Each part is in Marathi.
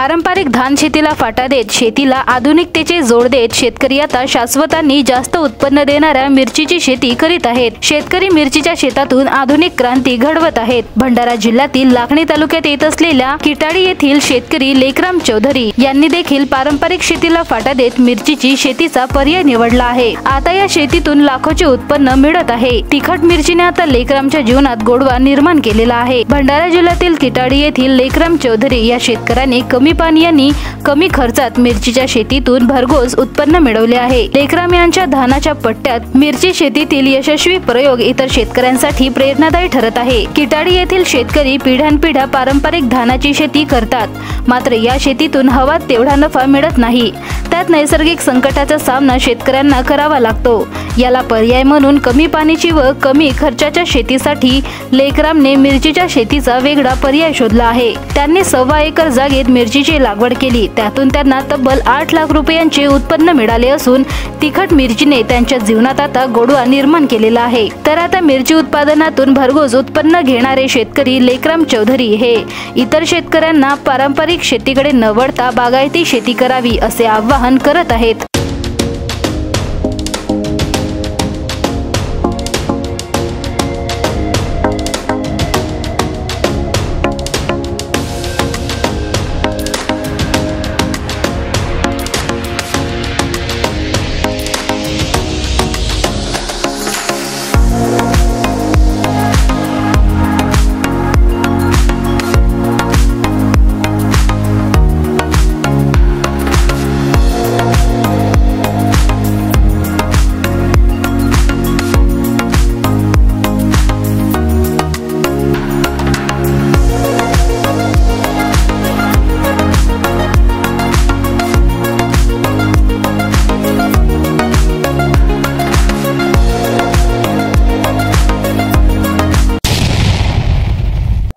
पारंपरिक धान शेतीला फाटा देत शेतीला आधुनिकतेचे जोड देत शेतकरी आता शाश्वतांनी जास्त उत्पन्न देणाऱ्या मिरचीची शेती करीत आहेत। शेतकरी मिरचीच्या शेतातून आधुनिक क्रांती घडवत आहेत। भंडारा जिल्ह्यातील लाखणी तालुक्यात येत असलेल्या किटाडी येथील शेतकरी लेकराम चौधरी यांनी देखील पारंपरिक शेतीला फाटा देत मिरचीची शेतीचा पर्याय निवडला आहे। आता या शेतीतून लाखोचे उत्पन्न मिळत आहे। तिखट मिरचीने आता लेकरामच्या जीवनात गोडवा निर्माण केलेला आहे। भंडारा जिल्ह्यातील किटाडी येथील लेकराम चौधरी या शेतकऱ्याने कमी पाणी आणि कमी खर्चात मिरचीच्या शेतीतून भरघोस उत्पन्न मिळवले आहे। लेकराम यांच्या धानाच्या पट्ट्यात मिरची शेतीतील यशस्वी प्रयोग इतर शेतकऱ्यांसाठी प्रेरणादायी ठरत आहे। किटाडी येथील शेतकरी पिढ्यानपिढ्या पारंपरिक धानाची शेती करतात, मात्र या शेतीतून हवा तेवढा नफा मिळत नाही। त्यात नैसर्गिक संकटाचा सामना शेतकऱ्यांना करावा लागतो। याला पर्याय म्हणून कमी पाण्याची व कमी खर्चाच्या शेतीसाठी लेकरामने मिरचीच्या शेतीचा वेगळा पर्याय शोधला आहे। त्यांनी 1.25 एकर जागेत मिरचीची लागवड केली, त्यातून त्यांना तब्बल 8 लाख रुपयांचे उत्पन्न मिळाले असून तिखट मिरचीने त्यांच्या जीवनात आता गोडवा निर्माण केलेला आहे। तर आता मिरची उत्पादनातून भरघोस उत्पन्न घेणारे शेतकरी लेकराम चौधरी हे इतर शेतकऱ्यांना पारंपरिक शेतीकडे न वळता बागायती शेती करावी असे आवाहन करत आहेत।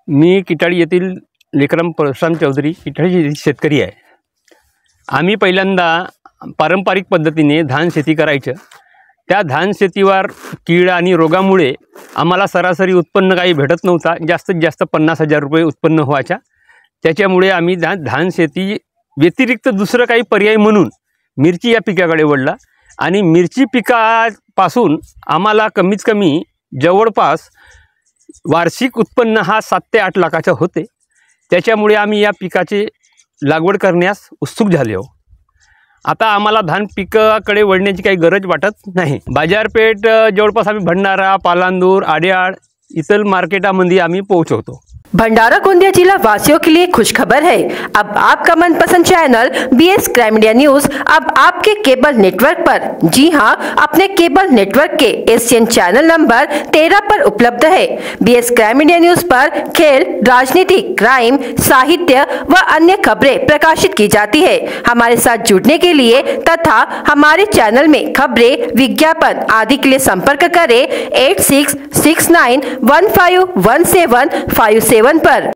मी किटाडी येथील लेकराम प्रशांत चौधरी किटाडी शेतकरी आहे। आम्ही पहिल्यांदा पारंपरिक पद्धतीने धान शेती करायचं। त्या धान शेतीवर कीड आणि रोगामुळे आम्हाला सरासरी उत्पन्न काही भेटत नव्हता। जास्तीत जास्त 50,000 रुपये उत्पन्न व्हायचा। त्याच्यामुळे आम्ही धान शेती व्यतिरिक्त दुसरं काही पर्याय म्हणून मिरची या पिकाकडे वळला आणि मिरची पिकापासून आम्हाला कमीत कमी जवळपास वार्षिक उत्पन्न हा 7 ते 8 लाखाचा होते। त्याच्यामुळे आम्ही या पिकाची लागवड करण्यास उत्सुक झाले आहोत। आता आम्हाला धान पिकाकडे वळण्याची काही गरज वाटत नाही। बाजारपेठ जवळपास आम्ही भंडारा, पालांदूर, आड्याळ इतर मार्केटामध्ये आम्ही पोहोचवतो। भंडारा गोंदिया जिला वासियों के लिए खुशखबर है। अब आपका मनपसंद channel BS crime media news अब आपके केबल नेटवर्क पर, जी हां, अपने केबल नेटवर्क के एशियन चैनल नंबर 13 पर उपलब्ध है। BS क्राइम मीडिया न्यूज पर खेल, राजनीति, क्राइम, साहित्य व अन्य खबरें प्रकाशित की जाती है। हमारे साथ जुड़ने के लिए तथा हमारे चैनल में खबरें, विज्ञापन आदि के लिए संपर्क करें 8669151757 पर।